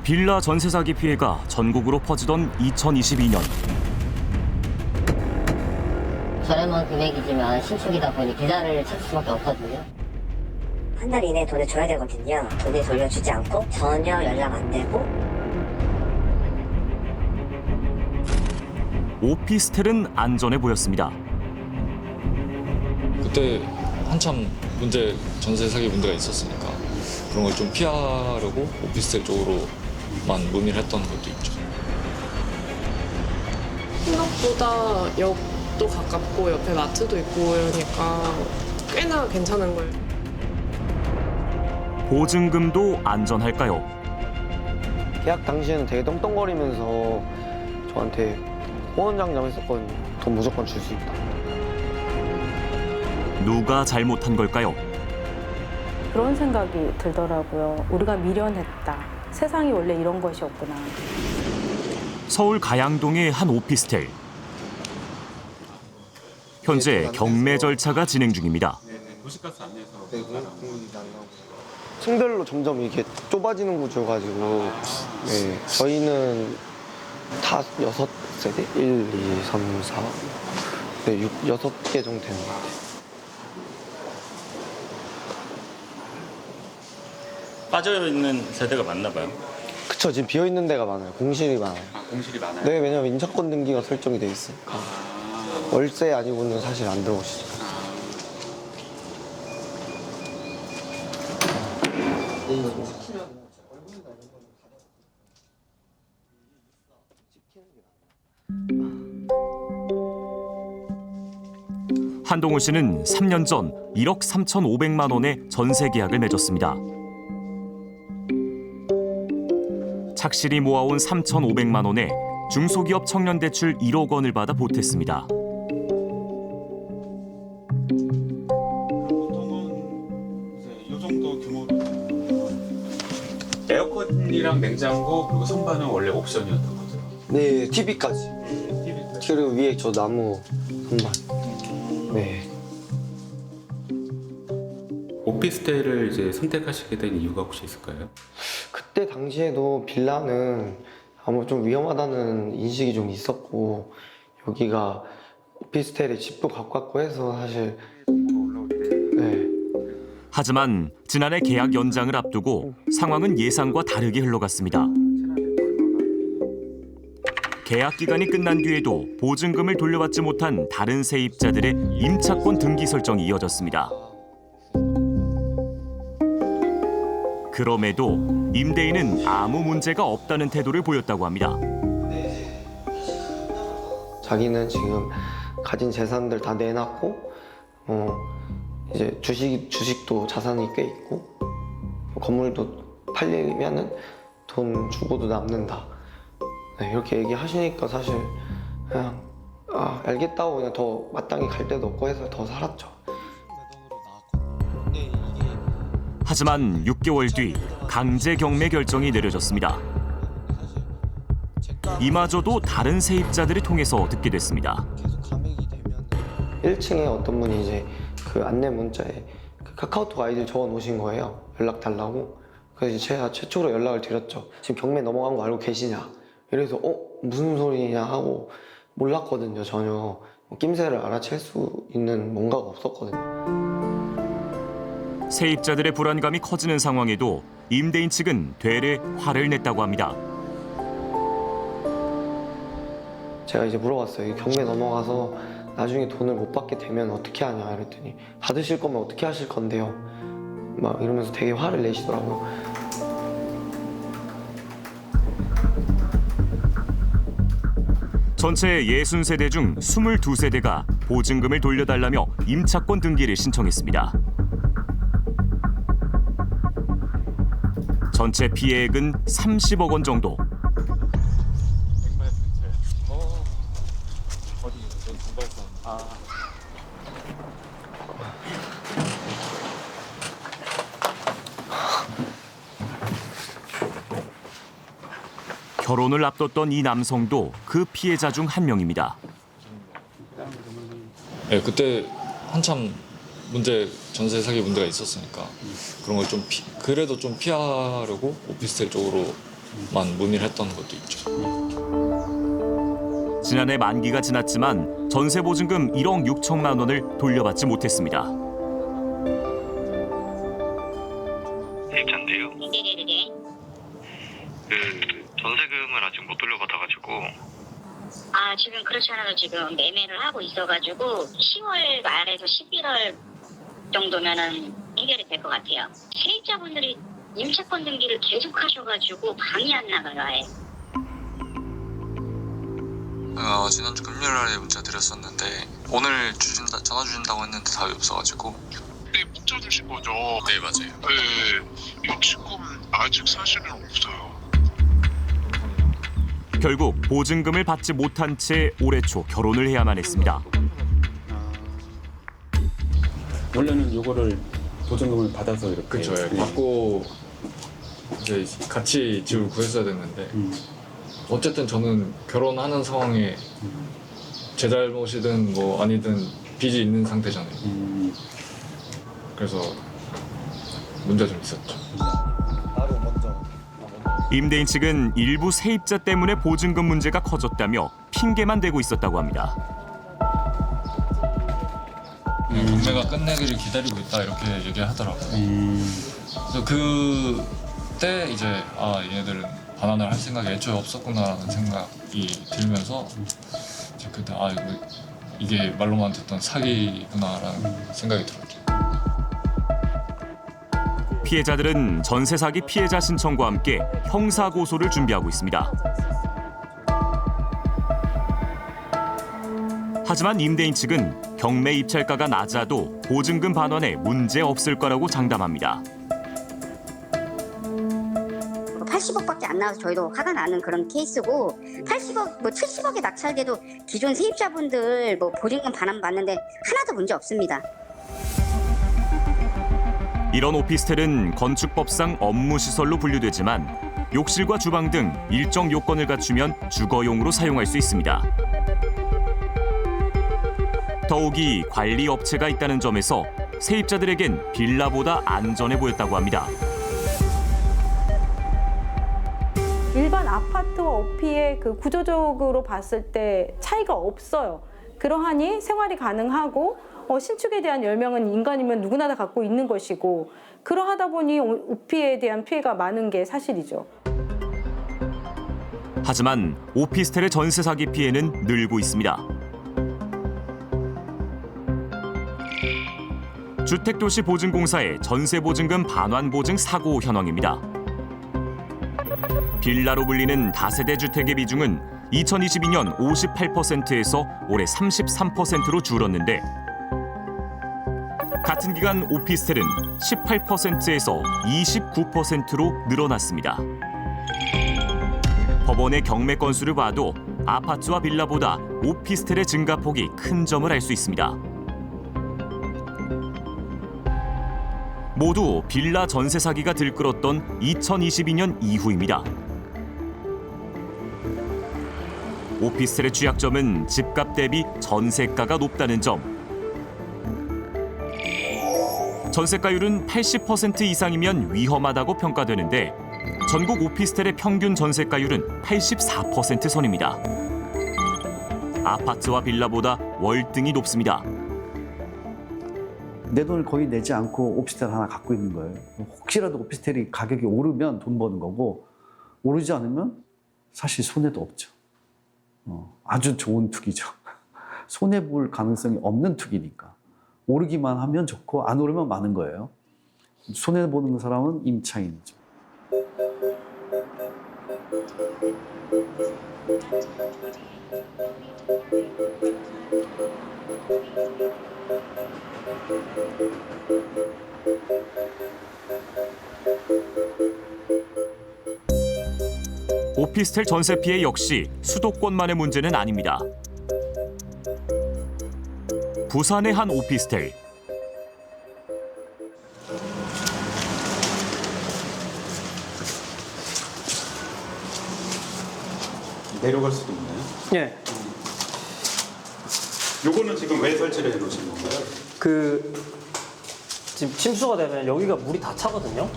빌라 전세 사기 피해가 전국으로 퍼지던 2022년. 저렴한 금액이지만 신축이다 보니 계좌를 찾을 수밖에 없거든요. 한 달 이내에 돈을 줘야 되거든요. 돈을 돌려주지 않고 전혀 연락 안 되고. 오피스텔은 안전해 보였습니다. 그때 한참 전세 사기 문제가 있었으니까 그런 걸 좀 피하려고 오피스텔 쪽으로만 문의를 했던 것도 있죠. 생각보다 역도 가깝고 옆에 마트도 있고 이러니까 꽤나 괜찮은 거예요. 보증금도 안전할까요? 계약 당시에는 되게 떵떵거리면서 저한테 호언장담했었거든요. 돈 무조건 줄 수 있다. 누가 잘못한 걸까요? 그런 생각이 들더라고요. 우리가 미련했다. 세상이 원래 이런 것이었구나. 서울 가양동의 한 오피스텔. 현재 경매 절차가 진행 중입니다. 도시가스 안내서 층별로 점점 이게 좁아지는 구조여가지고 네, 저희는 다 6세대? 1, 2, 3, 4, 네, 6개 정도 되는 것 같아요. 빠져있는 세대가 많나 봐요. 그쵸, 지금 비어있는 데가 많아요. 공실이 많아요. 공실이 많아요? 네, 왜냐면 인척권 등기가 설정이 돼 있으니까. 월세 아니고는 사실 안 들어오시죠. 한동훈 씨는 3년 전 1억 3,500만 원의 전세 계약을 맺었습니다. 착실히 모아온 3,500만 원에 중소기업 청년 대출 1억 원을 받아 보탰습니다. 보통은 이제 이 정도 규모로 에어컨이랑 냉장고 그리고 선반은 원래 옵션이었던 거죠. 네, TV까지. 그리고 위에 저 나무 선반. 네. 오피스텔을 이제 선택하시게 된 이유가 혹시 있을까요? 그때 당시에도 빌라는 아무 좀 위험하다는 인식이 좀 있었고 여기가 오피스텔에 집도 가깝고 해서 사실 네. 하지만 지난해 계약 연장을 앞두고 상황은 예상과 다르게 흘러갔습니다. 계약 기간이 끝난 뒤에도 보증금을 돌려받지 못한 다른 세입자들의 임차권 등기 설정이 이어졌습니다. 그럼에도 임대인은 아무 문제가 없다는 태도를 보였다고 합니다. 자기는 지금 가진 재산들 다 내놨고 이제 주식도 자산이 꽤 있고 건물도 팔리면은 돈 주고도 남는다. 네, 이렇게 얘기하시니까 사실 그냥 알겠다고 그냥 더 마땅히 갈 데도 없고 해서 더 살았죠. 하지만 6개월 뒤 강제 경매 결정이 내려졌습니다. 이마저도 다른 세입자들을 통해서 듣게 됐습니다. 1층에 어떤 분이 이제 그 안내 문자에 그 카카오톡 아이디를 적어 놓으신 거예요. 연락 달라고. 그래서 이제 제가 최초로 연락을 드렸죠. 지금 경매 넘어간 거 알고 계시냐? 이래서 무슨 소리냐 하고 몰랐거든요, 전혀. 낌새를 알아챌 수 있는 뭔가가 없었거든요. 세입자들의 불안감이 커지는 상황에도 임대인 측은 되레 화를 냈다고 합니다. 제가 이제 물어봤어요. 경매 넘어가서 나중에 돈을 못 받게 되면 어떻게 하냐 이랬더니 받으실 거면 어떻게 하실 건데요? 막 이러면서 되게 화를 내시더라고요. 전체 60세대 중 22세대가 보증금을 돌려달라며 임차권 등기를 신청했습니다. 전체 피해액은 30억 원 정도. 결혼을 앞뒀던 이 남성도 그 피해자 중 한 명입니다. 네, 그때 한참 전세 사기 문제가 있었으니까 그런 걸 좀 그래도 좀 피하려고 오피스텔 쪽으로만 문의했던 것도 있죠. 지난해 만기가 지났지만 전세 보증금 1억 6천만 원을 돌려받지 못했습니다. 세입자인데요. 네네네. 그 전세금을 아직 못 돌려받아가지고. 아, 지금 그렇지 않아도 지금 매매를 하고 있어가지고 10월 말에서 11월 정도면은 해결이 될 것 같아요. 세입자분들이 임차권 등기를 계속 하셔가지고 방이 안 나가요, 아예. 지난주 금요일날에 문자 드렸었는데 오늘 전화 주신다고 했는데 답이 없어가지고. 네, 문자 주신 거죠? 네, 맞아요. 네, 지금 아직 사실은 없어요. 결국 보증금을 받지 못한 채 올해 초 결혼을 해야만 했습니다. 원래는 요거를 보증금을 받아서 이렇게 그쵸. 받고 이제 같이 집을 구했어야 됐는데 어쨌든 저는 결혼하는 상황에 제 잘못이든 뭐 아니든 빚이 있는 상태잖아요. 그래서 문제가 좀 있었죠. 임대인 측은 일부 세입자 때문에 보증금 문제가 커졌다며 핑계만 대고 있었다고 합니다. 경매가 끝내기를 기다리고 있다 이렇게 얘기하더라고요. 그래서 그때 이제 얘네들은 반환을 할 생각이 애초에 없었구나라는 생각이 들면서 이제 그때 이게 말로만 듣던 사기구나라는 생각이 들었죠. 피해자들은 전세 사기 피해자 신청과 함께 형사 고소를 준비하고 있습니다. 하지만 임대인 측은 경매 입찰가가 낮아도 보증금 반환에 문제 없을 거라고 장담합니다. 80억밖에 안 나와서 저희도 화가 나는 그런 케이스고 80억, 70억에 낙찰돼도 기존 세입자분들 보증금 반환 받는데 하나도 문제 없습니다. 이런 오피스텔은 건축법상 업무시설로 분류되지만 욕실과 주방 등 일정 요건을 갖추면 주거용으로 사용할 수 있습니다. 더욱이 관리 업체가 있다는 점에서 세입자들에겐 빌라보다 안전해 보였다고 합니다. 일반 아파트와 오피의 그 구조적으로 봤을 때 차이가 없어요. 그러하니 생활이 가능하고 신축에 대한 열망은 인간이면 누구나 다 갖고 있는 것이고 그러하다 보니 오피에 대한 피해가 많은 게 사실이죠. 하지만 오피스텔의 전세 사기 피해는 늘고 있습니다. 주택도시보증공사의 전세보증금 반환보증 사고 현황입니다. 빌라로 불리는 다세대 주택의 비중은 2022년 58%에서 올해 33%로 줄었는데 같은 기간 오피스텔은 18%에서 29%로 늘어났습니다. 법원의 경매 건수를 봐도 아파트와 빌라보다 오피스텔의 증가폭이 큰 점을 알 수 있습니다. 모두 빌라 전세 사기가 들끓었던 2022년 이후입니다. 오피스텔의 취약점은 집값 대비 전세가가 높다는 점. 전세가율은 80% 이상이면 위험하다고 평가되는데 전국 오피스텔의 평균 전세가율은 84% 선입니다. 아파트와 빌라보다 월등히 높습니다. 내 돈을 거의 내지 않고 오피스텔 하나 갖고 있는 거예요. 혹시라도 오피스텔이 가격이 오르면 돈 버는 거고 오르지 않으면 사실 손해도 없죠. 아주 좋은 투기죠. 손해볼 가능성이 없는 투기니까. 오르기만 하면 좋고 안 오르면 많은 거예요. 손해보는 사람은 임차인이죠. 오피스텔 전세 피해 역시 수도권만의 문제는 아닙니다. 부산의 한 오피스텔. 내려갈 수도 있나요? 예. 요거는 지금 왜 설치를 해놓으신 건가요? 지금 침수가 되면 여기가 물이 다 차거든요.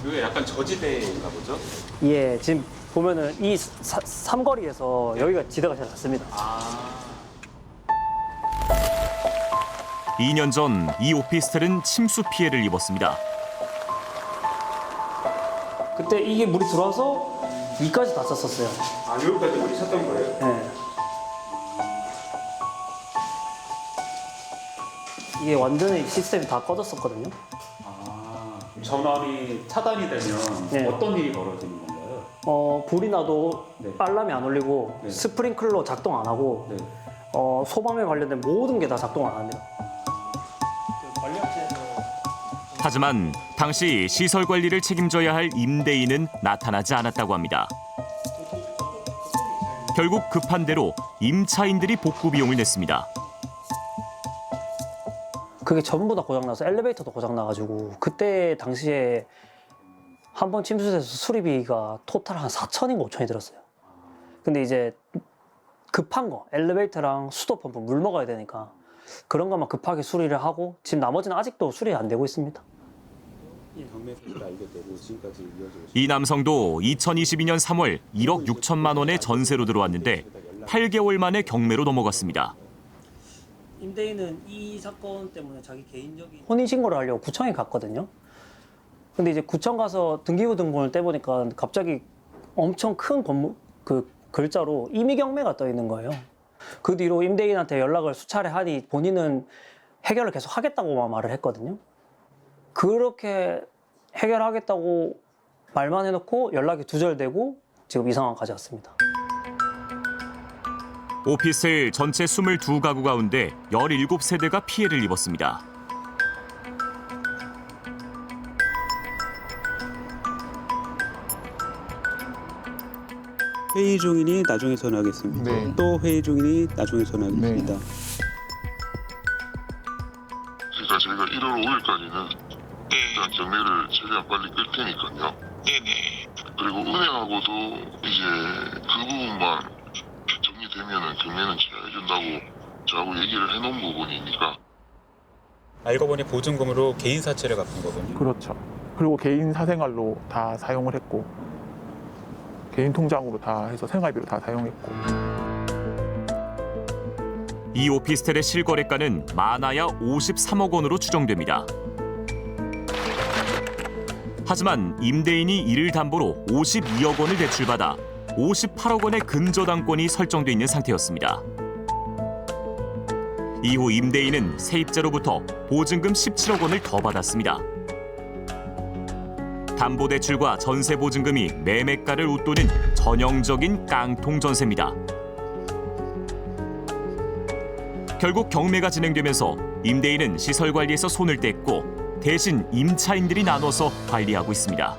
이게 약간 저지대인가 보죠? 예, 지금 보면은 이 삼거리에서 여기가 지대가 제일 낮습니다. 2년 전 이 오피스텔은 침수 피해를 입었습니다. 그때 이게 물이 들어와서 위까지 다 찼었어요. 아, 여기까지 물이 찼던 거예요? 네. 이게 완전히 시스템이 다 꺼졌었거든요. 전원이 차단이 되면 네. 어떤 일이 벌어지는 건가요? 불이 나도 네. 빨람이 안 올리고 네. 스프링클러 작동 안 하고 네. 소방에 관련된 모든 게 다 작동 안 합니다. 관리업체에서 하지만 당시 시설 관리를 책임져야 할 임대인은 나타나지 않았다고 합니다. 결국 급한 대로 임차인들이 복구 비용을 냈습니다. 그게 전부 다 고장나서 엘리베이터도 고장나가지고 그때 당시에 한 번 침수돼서 수리비가 토탈 한 4천인가 5천이 들었어요. 근데 이제 급한 거 엘리베이터랑 수도 펌프 물 먹어야 되니까 그런 것만 급하게 수리를 하고 지금 나머지는 아직도 수리 안 되고 있습니다. 이 남성도 2022년 3월 1억 6천만 원의 전세로 들어왔는데 8개월 만에 경매로 넘어갔습니다. 임대인은 이 사건 때문에 자기 개인적인 혼인신고를 하려고 구청에 갔거든요. 근데 이제 구청 가서 등기부등본을 떼보니까 갑자기 엄청 큰 건물 그 글자로 임의경매가 떠 있는 거예요. 그 뒤로 임대인한테 연락을 수차례 하니 본인은 해결을 계속 하겠다고만 말을 했거든요. 그렇게 해결하겠다고 말만 해놓고 연락이 두절되고 지금 이 상황까지 왔습니다. 오피스텔 전체 22가구 가운데 17세대가 피해를 입었습니다. 회의 중이니 나중에 전화하겠습니다. 네. 또 회의 중이니 나중에 전화하겠습니다. 그러니까 저희가 1월 5일까지는 일단 경매를 최대한 빨리 끌 테니까요. 네네. 그리고 은행하고도 이제 그 부분만 정리되면은 경매는 취하해준다고 저하고 얘기를 해놓은 부분이니까. 알고 보니 보증금으로 개인 사채를 갚은 거군요. 그렇죠. 그리고 개인 사생활로 다 사용을 했고 개인 통장으로 다 해서 생활비로 다 사용했고. 이 오피스텔의 실거래가는 많아야 53억 원으로 추정됩니다. 하지만 임대인이 이를 담보로 52억 원을 대출받아 58억 원의 근저당권이 설정돼 있는 상태였습니다. 이후 임대인은 세입자로부터 보증금 17억 원을 더 받았습니다. 담보대출과 전세보증금이 매매가를 웃도는 전형적인 깡통 전세입니다. 결국 경매가 진행되면서 임대인은 시설관리에서 손을 뗐고 대신 임차인들이 나눠서 관리하고 있습니다.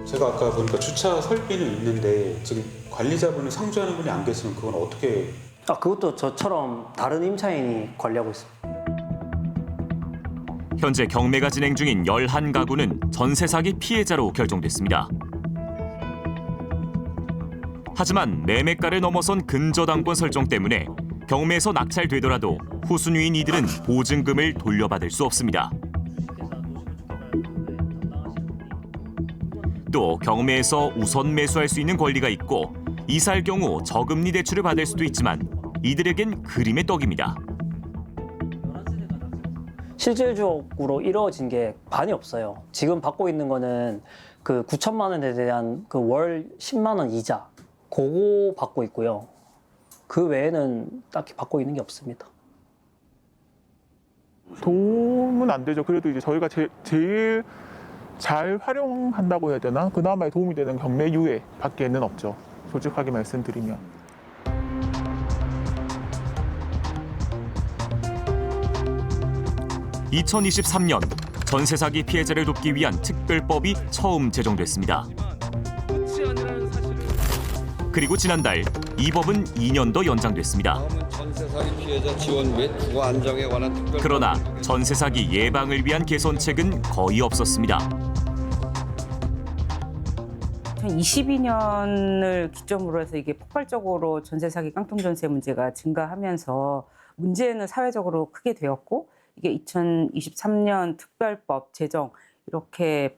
제가 아까 보니까 주차 설비는 있는데 지금 관리자분이 상주하는 분이 안 계시면 그건 어떻게? 그것도 저처럼 다른 임차인이 관리하고 있습니다. 현재 경매가 진행 중인 11가구는 전세 사기 피해자로 결정됐습니다. 하지만 매매가를 넘어선 근저당권 설정 때문에 경매에서 낙찰되더라도 후순위인 이들은 보증금을 돌려받을 수 없습니다. 또 경매에서 우선 매수할 수 있는 권리가 있고 이사할 경우 저금리 대출을 받을 수도 있지만 이들에겐 그림의 떡입니다. 실질적으로 이루어진 게 많이 없어요. 지금 받고 있는 거는 그 9천만 원에 대한 그 월 10만 원 이자 그거 받고 있고요. 그 외에는 딱히 받고 있는 게 없습니다. 도움은 안 되죠. 그래도 이제 저희가 제일 잘 활용한다고 해야 되나? 그나마 도움이 되는 경매 유예 밖에는 없죠. 솔직하게 말씀드리면. (2023년) 전세 사기 피해자를 돕기 위한 특별법이 처음 제정됐습니다. 그리고 지난달 이 법은 2년 더 연장됐습니다. 전세 사기 피해자 지원 및 주거 안정에 관한 특별. 그러나 전세 사기 예방을 위한 개선책은 거의 없었습니다. 2022년을 기점으로 해서 이게 폭발적으로 전세 사기 깡통 전세 문제가 증가하면서 문제는 사회적으로 크게 되었고 이게 2023년 특별법 제정 이렇게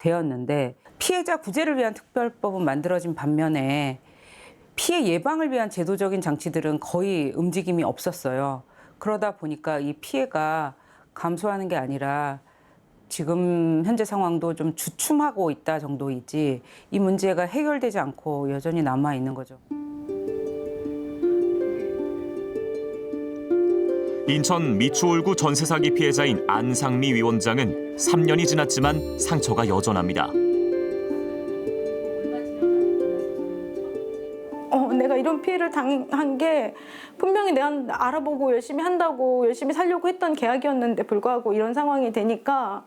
되었는데 피해자 구제를 위한 특별법은 만들어진 반면에 피해 예방을 위한 제도적인 장치들은 거의 움직임이 없었어요. 그러다 보니까 이 피해가 감소하는 게 아니라 지금 현재 상황도 좀 주춤하고 있다 정도이지 이 문제가 해결되지 않고 여전히 남아 있는 거죠. 인천 미추홀구 전세 사기 피해자인 안상미 위원장은 3년이 지났지만 상처가 여전합니다. 내가 이런 피해를 당한 게 분명히 내가 알아보고 열심히 한다고 열심히 살려고 했던 계약이었는데 불구하고 이런 상황이 되니까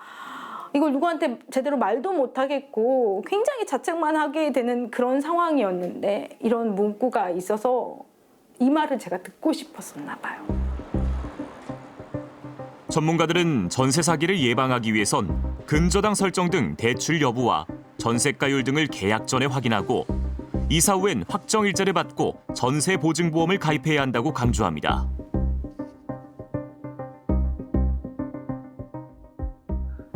이걸 누구한테 제대로 말도 못 하겠고 굉장히 자책만 하게 되는 그런 상황이었는데 이런 문구가 있어서 이 말을 제가 듣고 싶었었나 봐요. 전문가들은 전세 사기를 예방하기 위해선 근저당 설정 등 대출 여부와 전세가율 등을 계약 전에 확인하고 이사 후엔 확정일자를 받고 전세 보증보험을 가입해야 한다고 강조합니다.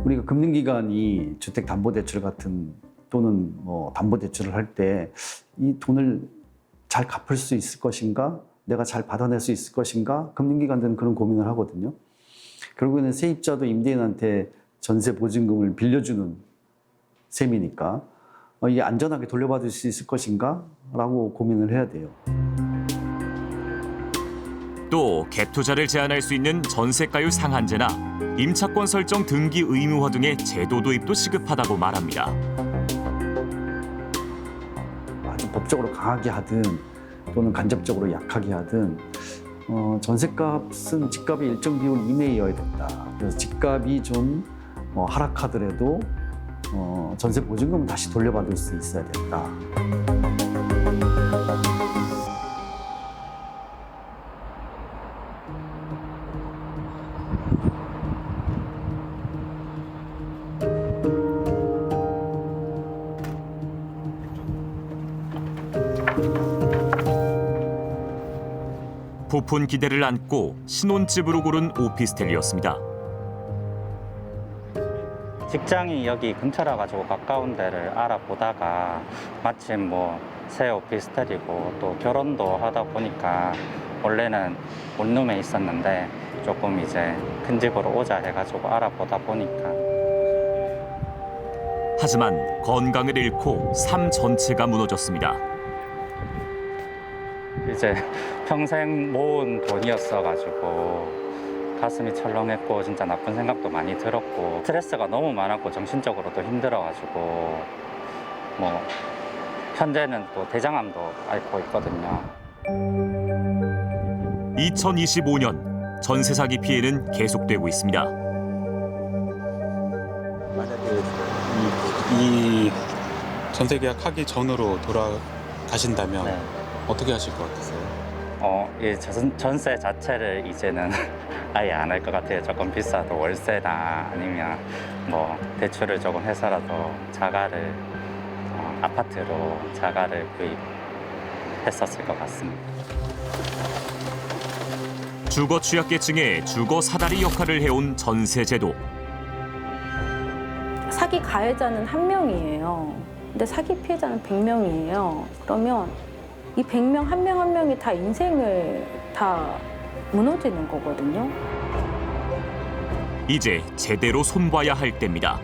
우리가 금융기관이 주택담보대출 같은 또는 뭐 담보대출을 할 때 이 돈을 잘 갚을 수 있을 것인가, 내가 잘 받아낼 수 있을 것인가, 금융기관들은 그런 고민을 하거든요. 결국에는 세입자도 임대인한테 전세 보증금을 빌려주는 셈이니까 이게 안전하게 돌려받을 수 있을 것인가 라고 고민을 해야 돼요. 또 갭 투자를 제한할 수 있는 전세가율 상한제나 임차권 설정 등기 의무화 등의 제도 도입도 시급하다고 말합니다. 아주 법적으로 강하게 하든 또는 간접적으로 약하게 하든 전세값은 집값의 일정 비율 이내여야 된다. 그래서 집값이 좀 하락하더라도 전세 보증금은 다시 돌려받을 수 있어야 된다. 부푼 기대를 안고 신혼집으로 고른 오피스텔이었습니다. 직장이 여기 근처라 가지고 가까운 데를 알아보다가 마침 뭐 새 오피스텔이고 또 결혼도 하다 보니까 원래는 원룸에 있었는데 조금 이제 큰 집으로 오자 해가지고 알아보다 보니까. 하지만 건강을 잃고 삶 전체가 무너졌습니다. 이제 평생 모은 돈이었어가지고 가슴이 철렁했고 진짜 나쁜 생각도 많이 들었고 스트레스가 너무 많았고 정신적으로도 힘들어가지고 뭐 현재는 또 대장암도 앓고 있거든요. 2025년 전세 사기 피해는 계속되고 있습니다. 만약에 이 전세 계약하기 전으로 돌아가신다면 네. 어떻게 하실 것 같으세요? 이 전세 자체를 이제는 아예 안 할 것 같아요. 조금 비싸도 월세나 아니면 뭐 대출을 조금 해서라도 자가를 아파트로 자가를 구입했었을 것 같습니다. 주거 취약계층의 주거 사다리 역할을 해온 전세제도. 사기 가해자는 1명이에요. 근데 사기 피해자는 100명이에요. 그러면 이 100명 한 명 한 명이 다 인생을 다 무너지는 거거든요. 이제 제대로 손봐야 할 때입니다.